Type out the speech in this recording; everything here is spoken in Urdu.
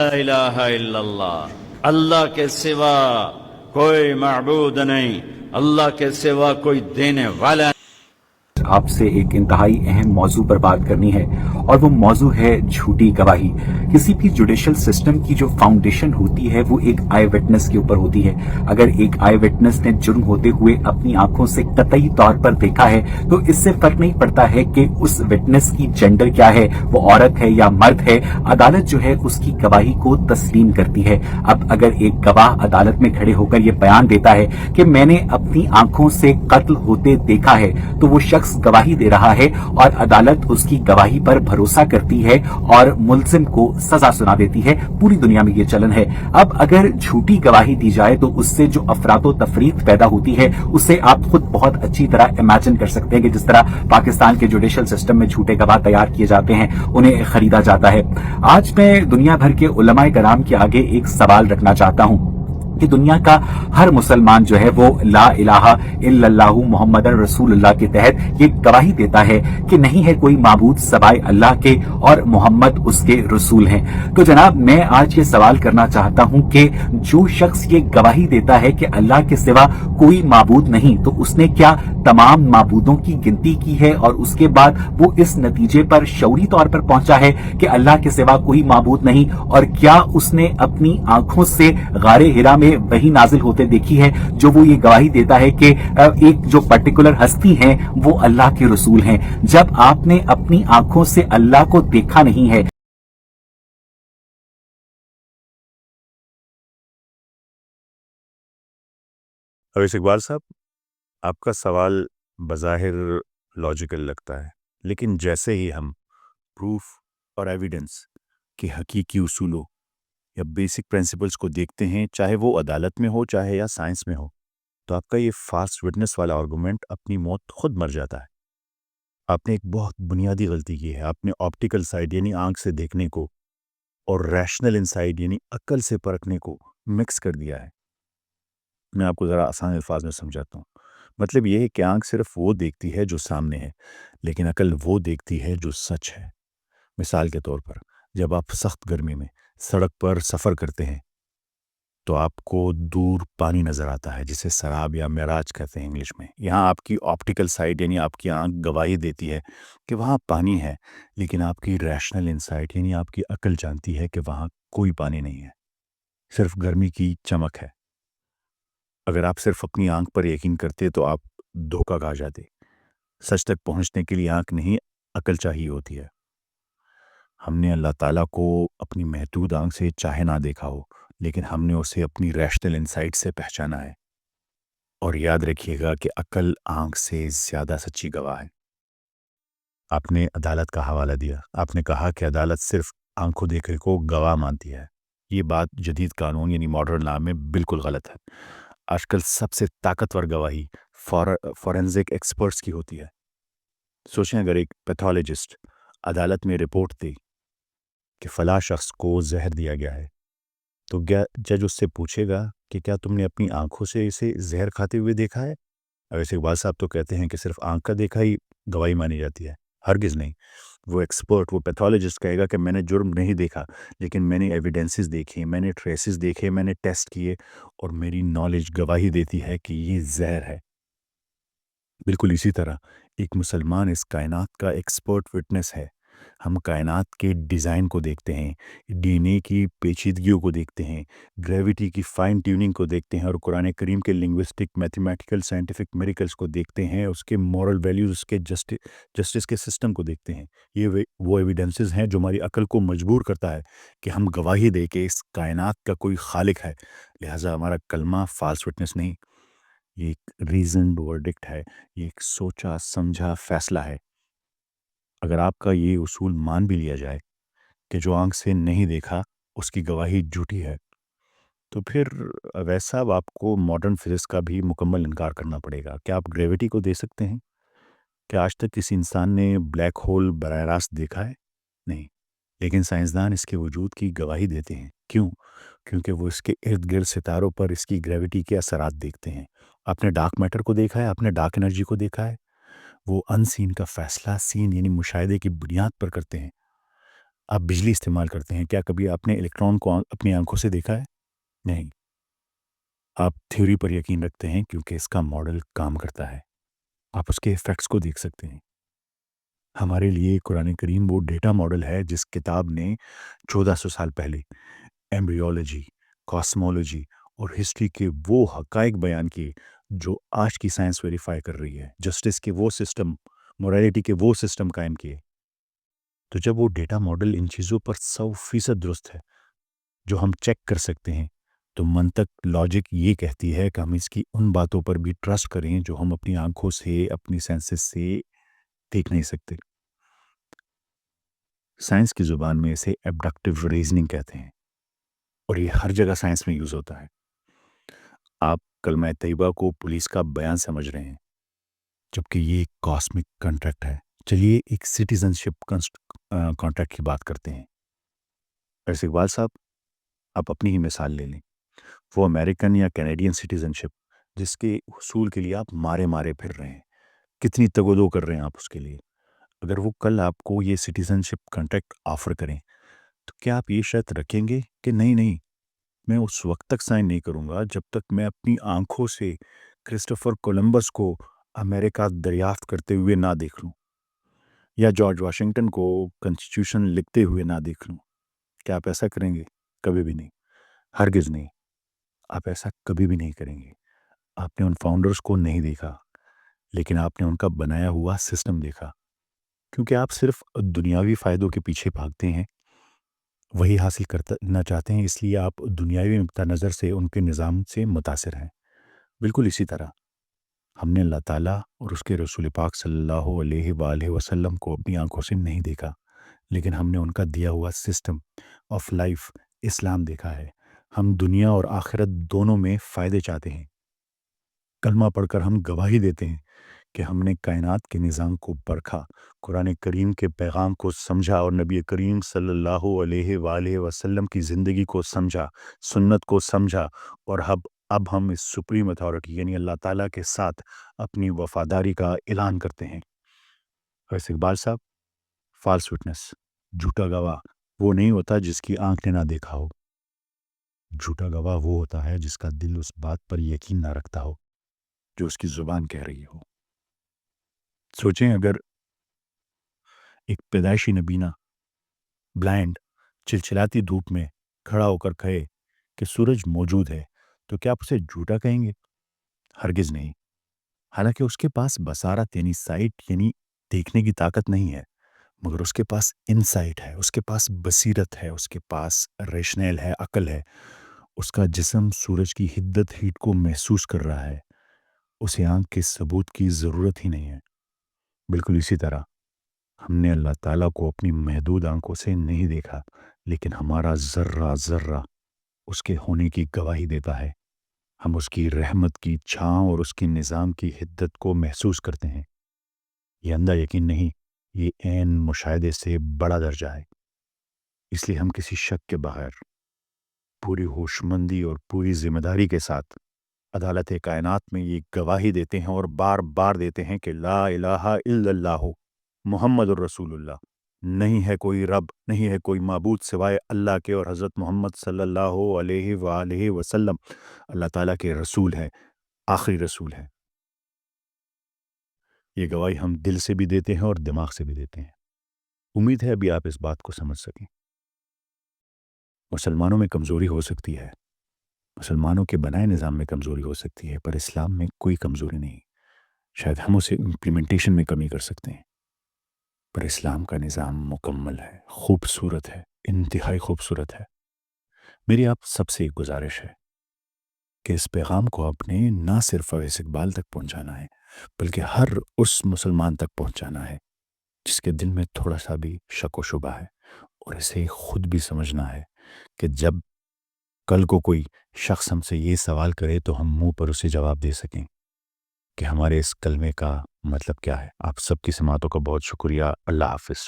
لا الہ الا اللہ، اللہ کے سوا کوئی معبود نہیں، اللہ کے سوا کوئی دینے والا نہیں۔ آپ سے ایک انتہائی اہم موضوع پر بات کرنی ہے، اور وہ موضوع ہے جھوٹی گواہی۔ کسی بھی جوڈیشل سسٹم کی جو فاؤنڈیشن ہوتی ہے وہ ایک آئی وٹنس کے اوپر ہوتی ہے۔ اگر ایک آئی وٹنس نے جرم ہوتے ہوئے اپنی آنکھوں سے قطعی طور پر دیکھا ہے تو اس سے فرق نہیں پڑتا ہے کہ اس وٹنس کی جینڈر کیا ہے، وہ عورت ہے یا مرد ہے، عدالت جو ہے اس کی گواہی کو تسلیم کرتی ہے۔ اب اگر ایک گواہ عدالت میں کھڑے ہو کر یہ بیان دیتا ہے کہ میں نے اپنی آنکھوں سے قتل ہوتے دیکھا ہے، تو وہ شخص گواہی دے رہا ہے اور عدالت اس کی گواہی پر بھروسہ کرتی ہے اور ملزم کو سزا سنا دیتی ہے۔ پوری دنیا میں یہ چلن ہے۔ اب اگر جھوٹی گواہی دی جائے تو اس سے جو افراد و تفریق پیدا ہوتی ہے اسے آپ خود بہت اچھی طرح امیجن کر سکتے ہیں کہ جس طرح پاکستان کے جوڈیشل سسٹم میں جھوٹے گواہ تیار کیے جاتے ہیں، انہیں خریدا جاتا ہے۔ آج میں دنیا بھر کے علماء کرام کے آگے ایک سوال رکھنا چاہتا ہوں کہ دنیا کا ہر مسلمان جو ہے وہ لا الہ الا اللہ محمد رسول اللہ کے تحت یہ گواہی دیتا ہے کہ نہیں ہے کوئی معبود سوائے اللہ کے اور محمد اس کے رسول ہیں۔ تو جناب میں آج یہ سوال کرنا چاہتا ہوں کہ جو شخص یہ گواہی دیتا ہے کہ اللہ کے سوا کوئی معبود نہیں، تو اس نے کیا تمام معبودوں کی گنتی کی ہے اور اس کے بعد وہ اس نتیجے پر شعوری طور پر پہنچا ہے کہ اللہ کے سوا کوئی معبود نہیں؟ اور کیا اس نے اپنی آنکھوں سے غار ہرا میں وہی نازل ہوتے دیکھی ہے جو وہ یہ گواہی دیتا ہے کہ ایک جو پرٹیکولر ہستی ہیں وہ اللہ کے رسول ہیں؟ جب آپ نے اپنی آنکھوں سے اللہ کو دیکھا نہیں ہے۔ اویس اقبال صاحب، آپ کا سوال بظاہر لاجیکل لگتا ہے، لیکن جیسے ہی ہم پروف اور ایویڈنس کے حقیقی اصولوں یا بیسک پرنسپلز کو دیکھتے ہیں، چاہے وہ عدالت میں ہو چاہے یا سائنس میں ہو، تو آپ کا یہ فاسٹ وٹنس والا آرگومنٹ اپنی موت خود مر جاتا ہے۔ آپ نے ایک بہت بنیادی غلطی کی ہے۔ آپ نے آپٹیکل سائڈ یعنی آنکھ سے دیکھنے کو اور ریشنل انسائڈ یعنی عقل سے پرکھنے کو مکس کر دیا ہے۔ میں آپ کو ذرا آسان الفاظ میں سمجھاتا ہوں۔ مطلب یہ ہے کہ آنکھ صرف وہ دیکھتی ہے جو سامنے ہے، لیکن عقل وہ دیکھتی ہے جو سچ ہے۔ مثال کے طور پر جب آپ سخت گرمی میں سڑک پر سفر کرتے ہیں تو آپ کو دور پانی نظر آتا ہے، جسے سراب یا معراج کہتے ہیں انگلش میں۔ یہاں آپ کی آپٹیکل سائٹ یعنی آپ کی آنکھ گواہی دیتی ہے کہ وہاں پانی ہے، لیکن آپ کی ریشنل انسائٹ یعنی آپ کی عقل جانتی ہے کہ وہاں کوئی پانی نہیں ہے، صرف گرمی کی چمک ہے۔ اگر آپ صرف اپنی آنکھ پر یقین کرتے تو آپ دھوکہ کھا جاتے۔ سچ تک پہنچنے کے لیے آنکھ نہیں، عقل چاہیے ہوتی ہے۔ ہم نے اللہ تعالیٰ کو اپنی محدود آنکھ سے چاہے نہ دیکھا ہو، لیکن ہم نے اسے اپنی ریشنل انسائٹ سے پہچانا ہے۔ اور یاد رکھیے گا کہ عقل آنکھ سے زیادہ سچی گواہ ہے۔ آپ نے عدالت کا حوالہ دیا، آپ نے کہا کہ عدالت صرف آنکھوں دیکھے کو گواہ مانتی ہے۔ یہ بات جدید قانون یعنی ماڈرن لا میں بالکل غلط ہے۔ آج کل سب سے طاقتور گواہی فورینزک ایکسپرٹس کی ہوتی ہے۔ سوچیں اگر ایک پیتھولوجسٹ عدالت میں رپورٹ دے کہ فلاں شخص کو زہر دیا گیا ہے، تو جج اس سے پوچھے گا کہ کیا تم نے اپنی آنکھوں سے اسے زہر کھاتے ہوئے دیکھا ہے؟ ویسے اقبال صاحب تو کہتے ہیں کہ صرف آنکھ کا دیکھا ہی گواہی مانی جاتی ہے۔ ہرگز نہیں۔ وہ ایکسپرٹ، وہ پیتھولوجسٹ کہے گا کہ میں نے جرم نہیں دیکھا، لیکن میں نے ایویڈنسز دیکھے، میں نے ٹریسز دیکھے، میں نے ٹیسٹ کیے، اور میری نالج گواہی دیتی ہے کہ یہ زہر ہے۔ بالکل اسی طرح ایک مسلمان اس کائنات کا ایکسپرٹ وٹنس ہے۔ ہم کائنات کے ڈیزائن کو دیکھتے ہیں، ڈی این اے کی پیچیدگیوں کو دیکھتے ہیں، گریویٹی کی فائن ٹیوننگ کو دیکھتے ہیں، اور قرآن کریم کے لنگوسٹک، میتھمیٹیکل، سائنٹیفک میریکلز کو دیکھتے ہیں، اس کے مورل ویلیوز، اس کے جسٹس کے سسٹم کو دیکھتے ہیں۔ یہ وہ ایویڈنسز ہیں جو ہماری عقل کو مجبور کرتا ہے کہ ہم گواہی دے کہ اس کائنات کا کوئی خالق ہے۔ لہٰذا ہمارا کلمہ فالس وٹنس نہیں، یہ ایک ریزنڈ ورڈکٹ ہے، یہ ایک سوچا سمجھا فیصلہ ہے۔ اگر آپ کا یہ اصول مان بھی لیا جائے کہ جو آنکھ سے نہیں دیکھا اس کی گواہی جھوٹی ہے، تو پھر ویسا آپ کو ماڈرن فزکس کا بھی مکمل انکار کرنا پڑے گا۔ کیا آپ گریویٹی کو دے سکتے ہیں؟ کیا آج تک کسی انسان نے بلیک ہول براہ راست دیکھا ہے؟ نہیں، لیکن سائنسدان اس کے وجود کی گواہی دیتے ہیں۔ کیوں؟ کیونکہ وہ اس کے ارد گرد ستاروں پر اس کی گریویٹی کے اثرات دیکھتے ہیں۔ آپ نے ڈارک میٹر کو دیکھا ہے؟ آپ نے ڈارک انرجی کو دیکھا ہے؟ وہ ان سین کا فیصلہ سین یعنی مشاہدے کی بنیاد پر کرتے ہیں۔ آپ بجلی استعمال کرتے ہیں، کیا کبھی آپ نے الیکٹران کو اپنی آنکھوں سے دیکھا ہے؟ نہیں۔ آپ تھیوری پر یقین رکھتے ہیں کیونکہ اس کا ماڈل کام کرتا ہے، آپ اس کے ایفیکٹس کو دیکھ سکتے ہیں۔ ہمارے لیے قرآن کریم وہ ڈیٹا ماڈل ہے جس کتاب نے 1400 سال پہلے ایمبریولوجی، کاسمولوجی اور ہسٹری کے وہ حقائق بیان کیے جو آج کی سائنس ویریفائی کر رہی ہے، جسٹس کے وہ سسٹم، مورالٹی کے وہ سسٹم قائم کیے۔ تو جب وہ ڈیٹا ماڈل ان چیزوں پر 100% درست ہے جو ہم چیک کر سکتے ہیں، تو منطق، لاجک یہ کہتی ہے کہ ہم اس کی ان باتوں پر بھی ٹرسٹ کریں جو ہم اپنی آنکھوں سے، اپنی سینسز سے دیکھ نہیں سکتے۔ سائنس کی زبان میں اسے ایبڈکٹیو ریزننگ کہتے ہیں، اور یہ ہر جگہ سائنس میں یوز ہوتا ہے۔ آپ کلمہ طیبہ کو پولیس کا بیان سمجھ رہے ہیں، جبکہ یہ ایک کاسمک کانٹریکٹ ہے۔ چلیے ایک سٹیزن شپ کانٹریکٹ کی بات کرتے ہیں۔ ایسے اقبال صاحب، آپ اپنی ہی مثال لے لیں، وہ امریکن یا کینیڈین سٹیزن شپ جس کے حصول کے لیے آپ مارے مارے پھر رہے ہیں، کتنی تگ و دو کر رہے ہیں آپ اس کے لیے، اگر وہ کل آپ کو یہ سٹیزن شپ کانٹریکٹ آفر کریں تو کیا آپ یہ شرط رکھیں گے کہ نہیں نہیں، میں اس وقت تک سائن نہیں کروں گا جب تک میں اپنی آنکھوں سے کرسٹوفر کولمبس کو امریکہ دریافت کرتے ہوئے نہ دیکھ لوں، یا جارج واشنگٹن کو کنسٹیٹیوشن لکھتے ہوئے نہ دیکھ لوں؟ کیا آپ ایسا کریں گے؟ کبھی بھی نہیں، ہرگز نہیں۔ آپ ایسا کبھی بھی نہیں کریں گے۔ آپ نے ان فاؤنڈرز کو نہیں دیکھا، لیکن آپ نے ان کا بنایا ہوا سسٹم دیکھا، کیونکہ آپ صرف دنیاوی فائدوں کے پیچھے بھاگتے ہیں، وہی حاصل کرنا چاہتے ہیں، اس لیے آپ دنیاوی نقطہ نظر سے ان کے نظام سے متاثر ہیں۔ بالکل اسی طرح ہم نے اللہ تعالیٰ اور اس کے رسول پاک صلی اللہ علیہ وآلہ وسلم کو اپنی آنکھوں سے نہیں دیکھا، لیکن ہم نے ان کا دیا ہوا سسٹم آف لائف اسلام دیکھا ہے۔ ہم دنیا اور آخرت دونوں میں فائدے چاہتے ہیں۔ کلمہ پڑھ کر ہم گواہی دیتے ہیں کہ ہم نے کائنات کے نظام کو پرکھا، قرآن کریم کے پیغام کو سمجھا اور نبی کریم صلی اللہ علیہ وآلہ وسلم کی زندگی کو سمجھا، سنت کو سمجھا، اور اب ہم اس سپریم اتھارٹی یعنی اللہ تعالیٰ کے ساتھ اپنی وفاداری کا اعلان کرتے ہیں۔ ویسے اقبال صاحب، فالس وٹنس، جھوٹا گواہ وہ نہیں ہوتا جس کی آنکھ نے نہ دیکھا ہو، جھوٹا گواہ وہ ہوتا ہے جس کا دل اس بات پر یقین نہ رکھتا ہو جو اس کی زبان کہہ رہی ہو۔ سوچیں اگر ایک پیدائشی نبینا بلائنڈ چلچلاتی دھوپ میں کھڑا ہو کر کہے کہ سورج موجود ہے تو کیا آپ اسے جھوٹا کہیں گے؟ ہرگز نہیں۔ حالانکہ اس کے پاس بصارت یعنی سائٹ یعنی دیکھنے کی طاقت نہیں ہے، مگر اس کے پاس انسائٹ ہے، اس کے پاس بصیرت ہے، اس کے پاس ریشنل ہے، عقل ہے۔ اس کا جسم سورج کی حدت ہیٹ کو محسوس کر رہا ہے، اسے آنکھ کے ثبوت کی ضرورت ہی نہیں ہے۔ بالکل اسی طرح ہم نے اللہ تعالیٰ کو اپنی محدود آنکھوں سے نہیں دیکھا، لیکن ہمارا ذرہ ذرہ اس کے ہونے کی گواہی دیتا ہے۔ ہم اس کی رحمت کی چھاؤں اور اس کے نظام کی حدت کو محسوس کرتے ہیں۔ یہ اندھا یقین نہیں، یہ عین مشاہدے سے بڑا درجہ ہے۔ اس لیے ہم کسی شک کے بغیر پوری ہوشمندی اور پوری ذمہ داری کے ساتھ عدالت کائنات میں یہ گواہی دیتے ہیں اور بار بار دیتے ہیں کہ لا الہ الا اللہ محمد الرسول اللہ، نہیں ہے کوئی رب، نہیں ہے کوئی معبود سوائے اللہ کے، اور حضرت محمد صلی اللہ علیہ وآلہ وسلم اللہ تعالیٰ کے رسول ہیں، آخری رسول ہیں۔ یہ گواہی ہم دل سے بھی دیتے ہیں اور دماغ سے بھی دیتے ہیں۔ امید ہے ابھی آپ اس بات کو سمجھ سکیں۔ مسلمانوں میں کمزوری ہو سکتی ہے، مسلمانوں کے بنائے نظام میں کمزوری ہو سکتی ہے، پر اسلام میں کوئی کمزوری نہیں۔ شاید ہم اسے امپلیمنٹیشن میں کمی کر سکتے ہیں، پر اسلام کا نظام مکمل ہے، خوبصورت ہے، انتہائی خوبصورت ہے۔ میری آپ سب سے ایک گزارش ہے کہ اس پیغام کو آپ نے نہ صرف اویس اقبال تک پہنچانا ہے، بلکہ ہر اس مسلمان تک پہنچانا ہے جس کے دل میں تھوڑا سا بھی شک و شبہ ہے، اور اسے خود بھی سمجھنا ہے کہ جب کل کو کوئی شخص ہم سے یہ سوال کرے تو ہم منہ پر اسے جواب دے سکیں کہ ہمارے اس کلمے کا مطلب کیا ہے۔ آپ سب کی سماعتوں کا بہت شکریہ۔ اللہ حافظ۔